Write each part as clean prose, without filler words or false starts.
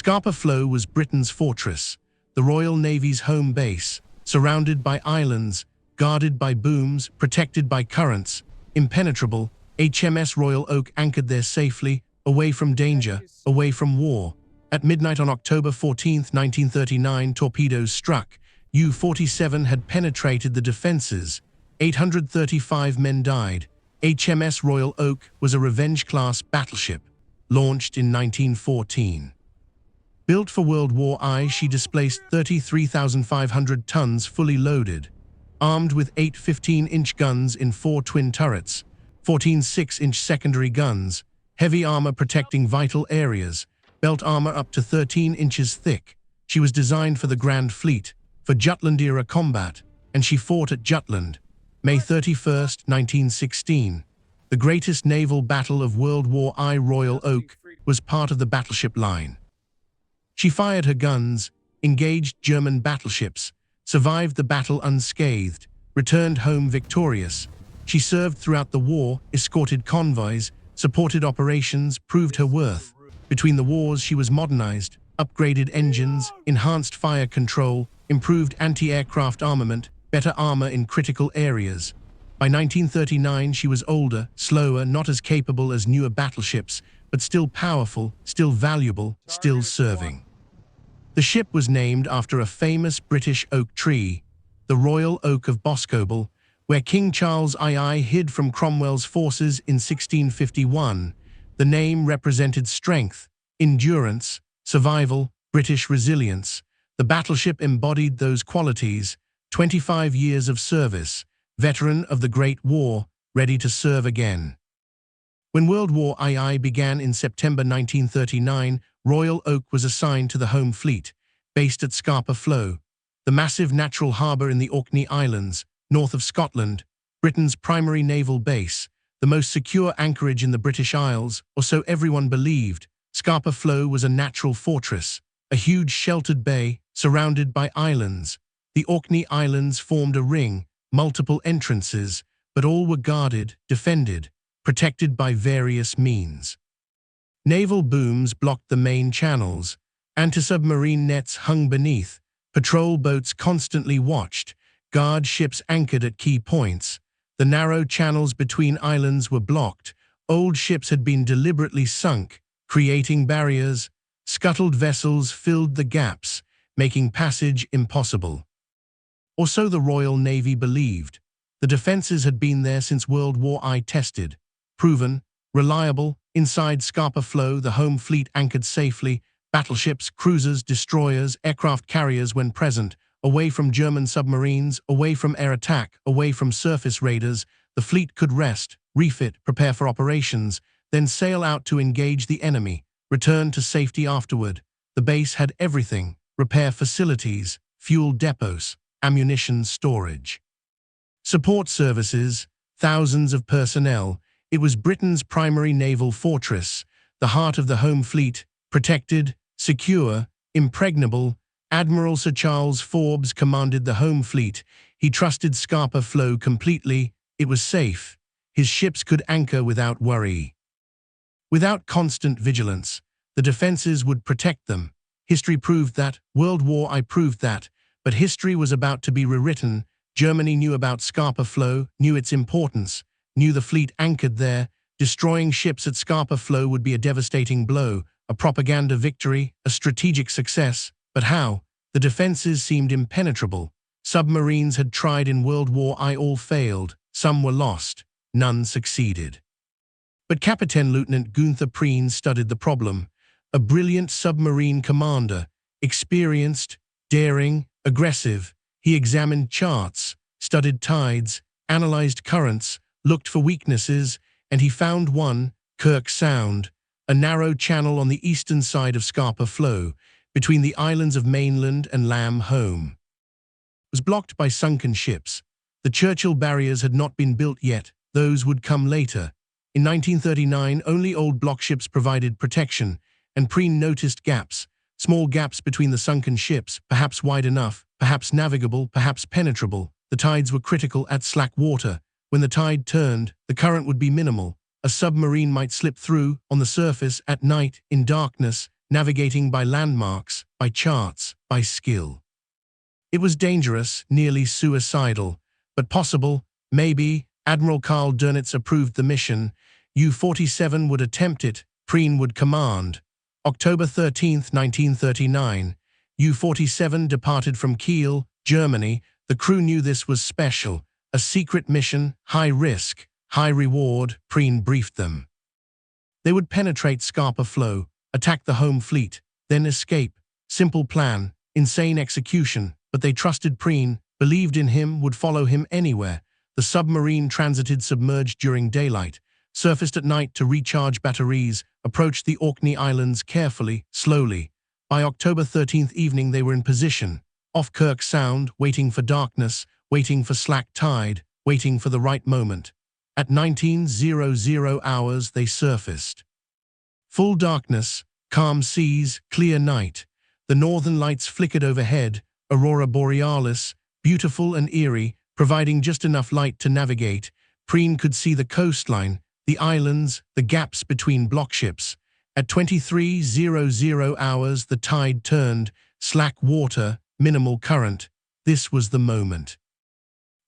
Scapa Flow was Britain's fortress, the Royal Navy's home base, surrounded by islands, guarded by booms, protected by currents, impenetrable. HMS Royal Oak anchored there safely, away from danger, away from war. At midnight on October 14, 1939, torpedoes struck. U-47 had penetrated the defenses. 835 men died. HMS Royal Oak was a Revenge-class battleship, launched in 1914. Built for World War I, she displaced 33,500 tons fully loaded, armed with 8 15-inch guns in 4 twin turrets, 14 6-inch secondary guns, heavy armor protecting vital areas, belt armor up to 13 inches thick. She was designed for the Grand Fleet, for Jutland-era combat, and she fought at Jutland, May 31, 1916. The greatest naval battle of World War I. Royal Oak was part of the battleship line. She fired her guns, engaged German battleships, survived the battle unscathed, returned home victorious. She served throughout the war, escorted convoys, supported operations, proved her worth. Between the wars, she was modernized, upgraded engines, enhanced fire control, improved anti-aircraft armament, better armor in critical areas. By 1939, she was older, slower, not as capable as newer battleships, but still powerful, still valuable, still serving. The ship was named after a famous British oak tree, the Royal Oak of Boscobel, where King Charles II hid from Cromwell's forces in 1651. The name represented strength, endurance, survival, British resilience. The battleship embodied those qualities. 25 years of service, veteran of the Great War, ready to serve again. When World War II began in September 1939, Royal Oak was assigned to the Home Fleet, based at Scapa Flow, the massive natural harbour in the Orkney Islands, north of Scotland, Britain's primary naval base, the most secure anchorage in the British Isles, or so everyone believed. Scapa Flow was a natural fortress, a huge sheltered bay surrounded by islands. The Orkney Islands formed a ring, multiple entrances, but all were guarded, defended, protected by various means. Naval booms blocked the main channels, anti-submarine nets hung beneath, patrol boats constantly watched, guard ships anchored at key points. The narrow channels between islands were blocked, old ships had been deliberately sunk, creating barriers. Scuttled vessels filled the gaps, making passage impossible. Or so the Royal Navy believed. The defenses had been there since World War I. Tested, proven, reliable. Inside Scapa Flow, the home fleet anchored safely, battleships, cruisers, destroyers, aircraft carriers when present, away from German submarines, away from air attack, away from surface raiders. The fleet could rest, refit, prepare for operations, then sail out to engage the enemy, return to safety afterward. The base had everything: repair facilities, fuel depots, ammunition storage, support services, thousands of personnel. It was Britain's primary naval fortress, the heart of the home fleet, protected, secure, impregnable. Admiral Sir Charles Forbes commanded the home fleet. He trusted Scapa Flow completely. It was safe. His ships could anchor without worry. Without constant vigilance, the defenses would protect them. History proved that, World War I proved that, but history was about to be rewritten. Germany knew about Scapa Flow, knew its importance, knew the fleet anchored there. Destroying ships at Scapa Flow would be a devastating blow, a propaganda victory, a strategic success. But how? The defenses seemed impenetrable. Submarines had tried in World War I, all failed. Some were lost. None succeeded. But Captain Lieutenant Gunther Preen studied the problem. A brilliant submarine commander, experienced, daring, aggressive. He examined charts, studied tides, analyzed currents, looked for weaknesses, and he found one: Kirk Sound, a narrow channel on the eastern side of Scapa Flow, between the islands of Mainland and Lamb Home. It was blocked by sunken ships. The Churchill barriers had not been built yet. Those would come later. In 1939, only old block ships provided protection, and Preen noticed gaps, small gaps between the sunken ships, perhaps wide enough, perhaps navigable, perhaps penetrable. The tides were critical at slack water. When the tide turned, the current would be minimal. A submarine might slip through, on the surface, at night, in darkness. navigating by landmarks, by charts, by skill. It was dangerous, nearly suicidal, but possible, maybe. Admiral Karl Dönitz approved the mission. U-47 would attempt it, Prien would command. October 13, 1939. U-47 departed from Kiel, Germany. The crew knew this was special, a secret mission, high risk, high reward. Prien briefed them. They would penetrate Scapa Flow, attack the home fleet, then escape. Simple plan, insane execution, but they trusted Prien, believed in him, would follow him anywhere. The submarine transited submerged during daylight, surfaced at night to recharge batteries, approached the Orkney Islands carefully, slowly. By October 13th evening they were in position, off Kirk Sound, waiting for darkness, waiting for slack tide, waiting for the right moment. At 19:00 hours they surfaced. Full darkness, calm seas, clear night. The northern lights flickered overhead, aurora borealis, beautiful and eerie, providing just enough light to navigate. Prien could see the coastline, the islands, the gaps between blockships. At 23:00 hours the tide turned, slack water, minimal current. This was the moment.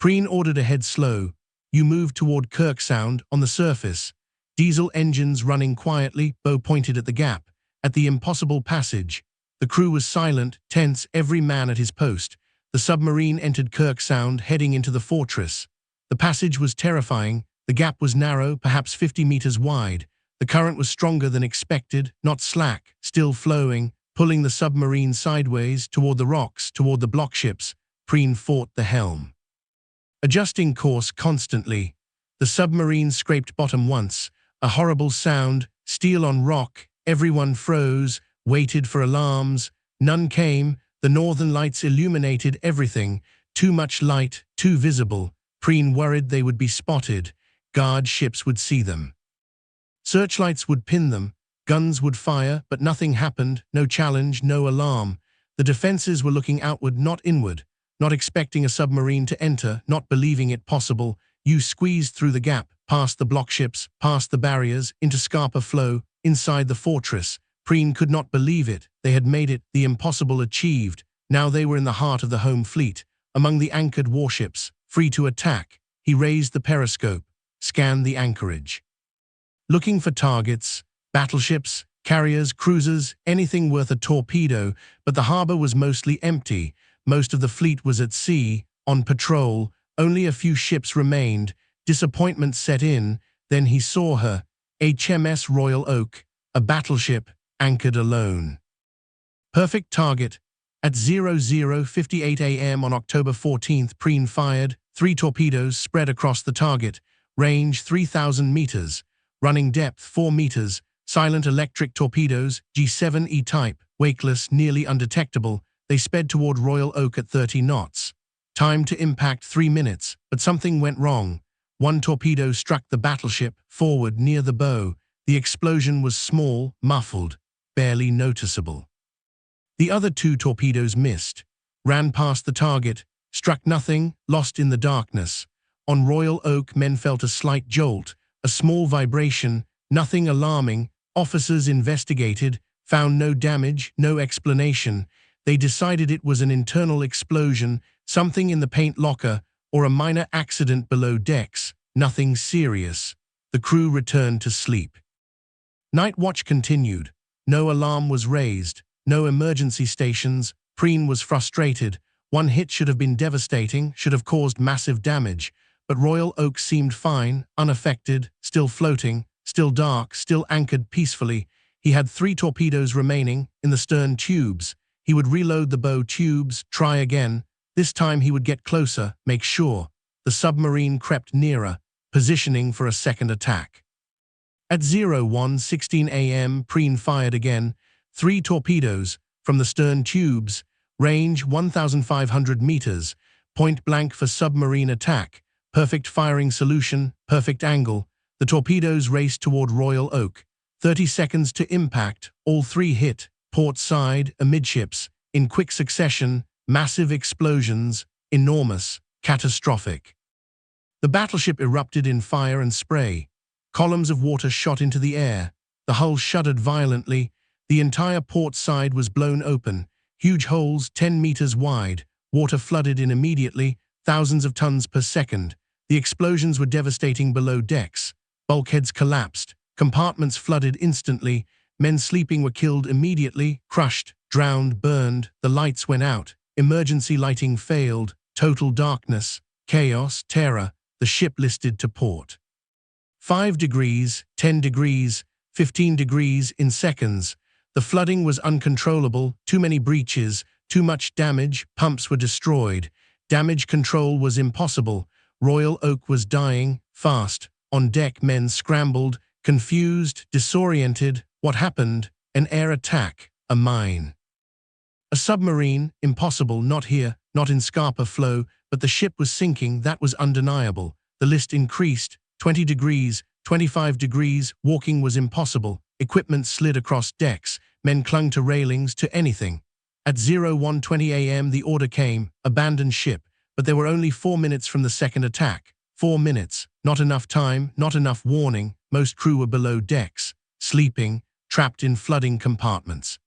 Prien ordered ahead slow. You moved toward Kirk Sound on the surface. Diesel engines running quietly, bow pointed at the gap, at the impossible passage. The crew was silent, tense, every man at his post. The submarine entered Kirk Sound, heading into the fortress. The passage was terrifying. The gap was narrow, perhaps 50 meters wide. The current was stronger than expected, not slack, still flowing, pulling the submarine sideways, toward the rocks, toward the blockships. Prien fought the helm, adjusting course constantly. The submarine scraped bottom once. A horrible sound, steel on rock. Everyone froze, waited for alarms. None came. The northern lights illuminated everything. Too much light, too visible. Prien worried they would be spotted. Guard ships would see them. Searchlights would pin them. Guns would fire, but nothing happened. No challenge, no alarm. The defenses were looking outward, not inward. Not expecting a submarine to enter, not believing it possible. You squeezed through the gap, past the blockships, past the barriers, into Scapa Flow, inside the fortress. Prien could not believe it. They had made it, the impossible achieved. Now they were in the heart of the home fleet, among the anchored warships, free to attack. He raised the periscope, scanned the anchorage. Looking for targets, battleships, carriers, cruisers, anything worth a torpedo, but the harbor was mostly empty. Most of the fleet was at sea, on patrol. Only a few ships remained. Disappointment set in. Then he saw her, HMS Royal Oak, a battleship, anchored alone. Perfect target. At 00:58 a.m. on October 14th, Prien fired. 3 torpedoes spread across the target. Range 3,000 meters. Running depth 4 meters. Silent electric torpedoes, G7E type, wakeless, nearly undetectable. They sped toward Royal Oak at 30 knots. Time to impact 3 minutes, but something went wrong. One torpedo struck the battleship, forward near the bow. The explosion was small, muffled, barely noticeable. The other 2 torpedoes missed, ran past the target, struck nothing, lost in the darkness. On Royal Oak, men felt a slight jolt, a small vibration, nothing alarming. Officers investigated, found no damage, no explanation. They decided it was an internal explosion, something in the paint locker, or a minor accident below decks, nothing serious. The crew returned to sleep. Night watch continued. No alarm was raised, no emergency stations. Prien was frustrated. One hit should have been devastating, should have caused massive damage. But Royal Oak seemed fine, unaffected, still floating, still dark, still anchored peacefully. He had 3 torpedoes remaining in the stern tubes. He would reload the bow tubes, try again. This time he would get closer, make sure. The submarine crept nearer, positioning for a second attack. At 01:16 a.m., Prien fired again. 3 torpedoes from the stern tubes, range 1,500 meters, point blank for submarine attack. Perfect firing solution, perfect angle. The torpedoes raced toward Royal Oak. 30 seconds to impact, all 3 hit, port side, amidships, in quick succession, massive explosions, enormous, catastrophic. The battleship erupted in fire and spray. Columns of water shot into the air. The hull shuddered violently. The entire port side was blown open, huge holes 10 meters wide, water flooded in immediately, thousands of tons per second. The explosions were devastating below decks. Bulkheads collapsed, compartments flooded instantly, men sleeping were killed immediately, crushed, drowned, burned, the lights went out, emergency lighting failed, total darkness, chaos, terror, the ship listed to port. 5 degrees, 10 degrees, 15 degrees in seconds. The flooding was uncontrollable, too many breaches, too much damage, pumps were destroyed. Damage control was impossible. Royal Oak was dying, fast. On deck, men scrambled, confused, disoriented. What happened? An air attack, a mine. A submarine? Impossible, not here, not in Scapa Flow, but the ship was sinking, that was undeniable. The list increased, 20 degrees, 25 degrees, walking was impossible. Equipment slid across decks, men clung to railings, to anything. At 01:20 a.m. the order came, abandon ship, but there were only 4 minutes from the second attack. 4 minutes, not enough time, not enough warning. Most crew were below decks, sleeping, trapped in flooding compartments.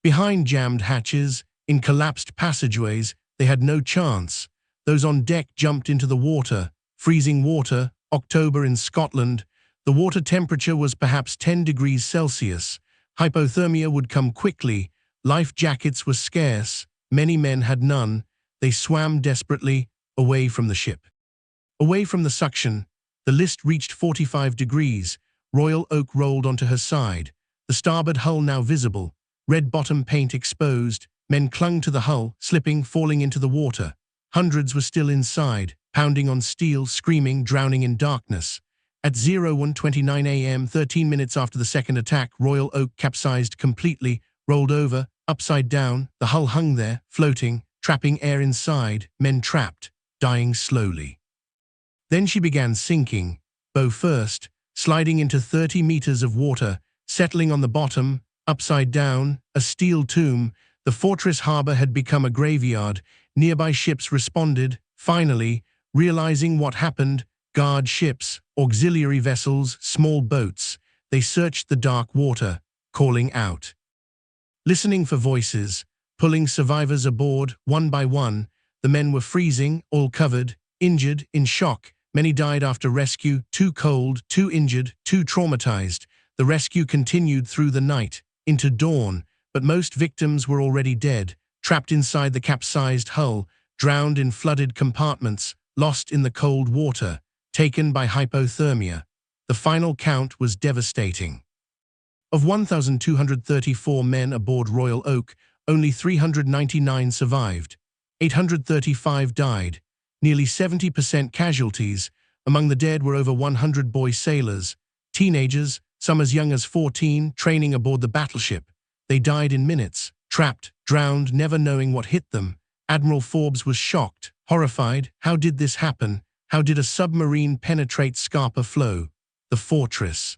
Behind jammed hatches, in collapsed passageways, they had no chance. Those on deck jumped into the water, freezing water, October in Scotland. The water temperature was perhaps 10 degrees Celsius. Hypothermia would come quickly. Life jackets were scarce. Many men had none. They swam desperately, away from the ship. Away from the suction. The list reached 45 degrees. Royal Oak rolled onto her side. The starboard hull now visible. Red bottom paint exposed. Men clung to the hull, slipping, falling into the water. Hundreds were still inside, pounding on steel, screaming, drowning in darkness. At 01:29 a.m., 13 minutes after the second attack, Royal Oak capsized completely, rolled over, upside down. The hull hung there, floating, trapping air inside, men trapped, dying slowly. Then she began sinking, bow first, sliding into 30 meters of water, settling on the bottom, upside down, a steel tomb. The fortress harbor had become a graveyard. Nearby ships responded, finally, realizing what happened. Guard ships, auxiliary vessels, small boats. They searched the dark water, calling out. Listening for voices, pulling survivors aboard, one by one. The men were freezing, all covered, injured, in shock. Many died after rescue, too cold, too injured, too traumatized. The rescue continued through the night, into dawn, but most victims were already dead, trapped inside the capsized hull, drowned in flooded compartments, lost in the cold water, taken by hypothermia. The final count was devastating. Of 1,234 men aboard Royal Oak, only 399 survived. 835 died, nearly 70% casualties. Among the dead were over 100 boy sailors, teenagers, some as young as 14, training aboard the battleship. They died in minutes, trapped, drowned, never knowing what hit them. Admiral Forbes was shocked, horrified. How did this happen? How did a submarine penetrate Scapa Flow, the fortress?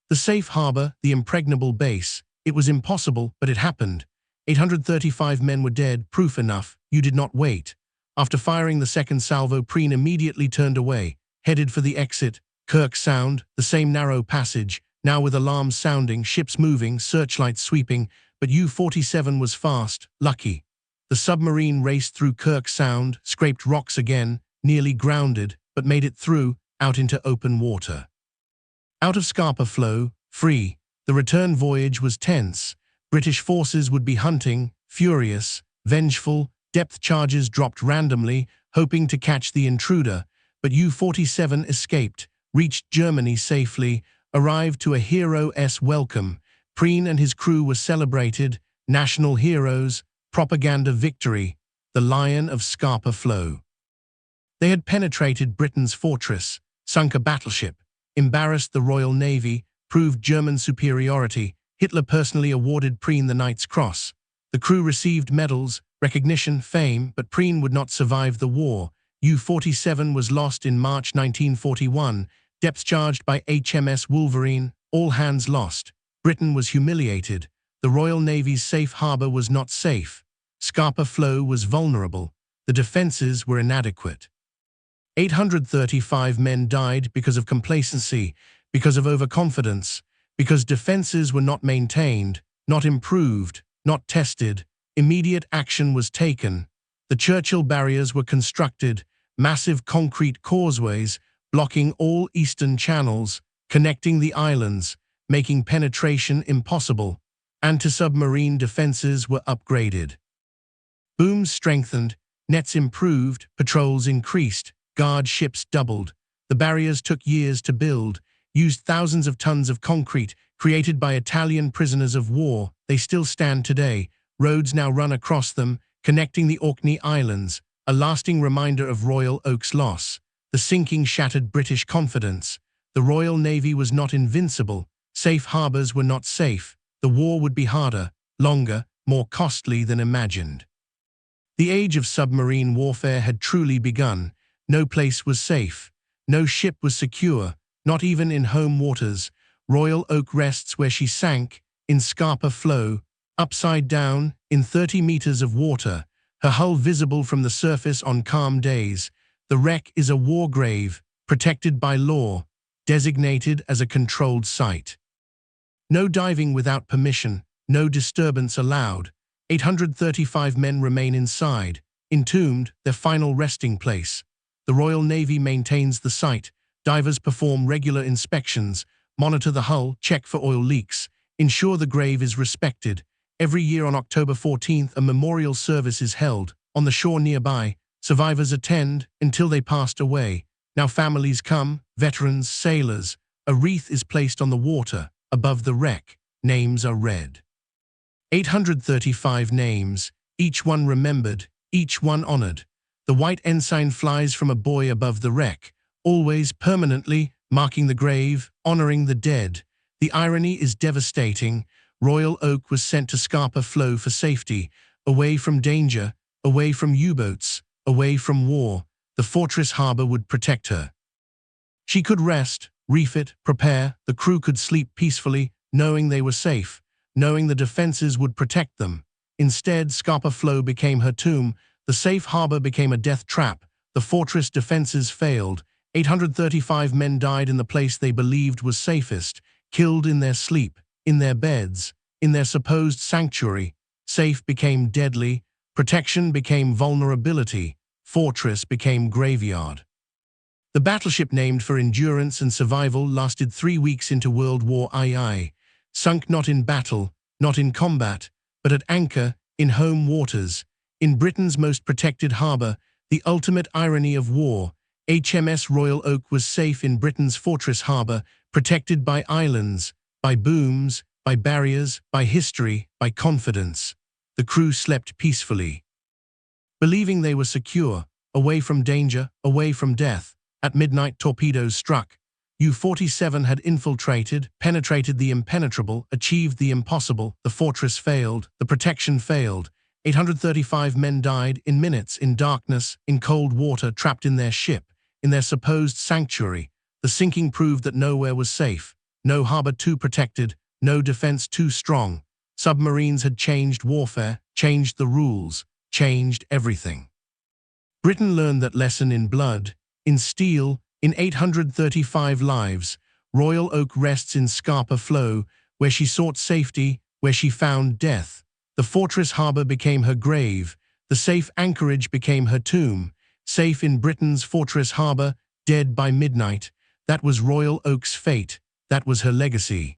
The safe harbor, the impregnable base. It was impossible, but it happened. 835 men were dead, proof enough. You did not wait. After firing the second salvo, Preen immediately turned away, headed for the exit. Kirk Sound, the same narrow passage, now with alarms sounding, ships moving, searchlights sweeping, but U-47 was fast, lucky. The submarine raced through Kirk Sound, scraped rocks again, nearly grounded, but made it through, out into open water. Out of Scapa Flow, free. The return voyage was tense. British forces would be hunting, furious, vengeful. Depth charges dropped randomly, hoping to catch the intruder, but U-47 escaped, reached Germany safely, arrived to a hero's welcome. Preen and his crew were celebrated, national heroes, propaganda victory, the Lion of Scapa Flow. They had penetrated Britain's fortress, sunk a battleship, embarrassed the Royal Navy, proved German superiority. Hitler personally awarded Preen the Knight's Cross. The crew received medals, recognition, fame, but Preen would not survive the war. U-47 was lost in March 1941, depth charged by HMS Wolverine, all hands lost. Britain was humiliated. The Royal Navy's safe harbor was not safe. Scapa Flow was vulnerable. The defenses were inadequate. 835 men died because of complacency, because of overconfidence, Because defenses were not maintained, not improved, not tested, immediate action was taken. The Churchill barriers were constructed, massive concrete causeways blocking all eastern channels, connecting the islands, making penetration impossible. Anti-submarine defenses were upgraded. Booms strengthened, nets improved, patrols increased, guard ships doubled. The barriers took years to build, used thousands of tons of concrete created by Italian prisoners of war. They still stand today. Roads now run across them, connecting the Orkney Islands, a lasting reminder of Royal Oak's loss. The sinking shattered British confidence. The Royal Navy was not invincible. Safe harbors were not safe. The war would be harder, longer, more costly than imagined. The age of submarine warfare had truly begun. No place was safe. No ship was secure, not even in home waters. Royal Oak rests where she sank, in Scapa Flow, upside down, in 30 meters of water, her hull visible from the surface on calm days. The wreck is a war grave, protected by law, designated as a controlled site. No diving without permission, no disturbance allowed. 835 men remain inside, entombed, their final resting place. The Royal Navy maintains the site. Divers perform regular inspections, monitor the hull, check for oil leaks, ensure the grave is respected. Every year on October 14th, a memorial service is held. On the shore nearby, survivors attend until they passed away. Now families come, veterans, sailors. A wreath is placed on the water, above the wreck. Names are read. 835 names, each one remembered, each one honored. The white ensign flies from a buoy above the wreck, always permanently marking the grave, honoring the dead. The irony is devastating. Royal Oak was sent to Scapa Flow for safety, away from danger, away from U-boats, away from war. The fortress harbor would protect her. She could rest, refit, prepare. The crew could sleep peacefully, knowing they were safe, knowing the defenses would protect them. Instead, Scapa Flow became her tomb. The safe harbor became a death trap. The fortress defenses failed. 835 men died in the place they believed was safest, killed in their sleep, in their beds, in their supposed sanctuary. Safe became deadly, protection became vulnerability, fortress became graveyard. The battleship, named for endurance and survival, lasted 3 weeks into World War II, sunk not in battle, not in combat, but at anchor, in home waters, in Britain's most protected harbor. The ultimate irony of war. HMS Royal Oak was safe in Britain's fortress harbor, protected by islands, by booms, by barriers, by history, by confidence. The crew slept peacefully, believing they were secure, away from danger, away from death. At midnight, torpedoes struck. U-47 had infiltrated, penetrated the impenetrable, achieved the impossible. The fortress failed, the protection failed. 835 men died in minutes, in darkness, in cold water, trapped in their ship, in their supposed sanctuary. The sinking proved that nowhere was safe, no harbor too protected, no defense too strong. Submarines had changed warfare, changed the rules, changed everything. Britain learned that lesson in blood, in steel, in 835 lives. Royal Oak rests in Scapa Flow, where she sought safety, where she found death. The fortress harbor became her grave. The safe anchorage became her tomb. Safe in Britain's fortress harbor, dead by midnight. That was Royal Oak's fate. That was her legacy.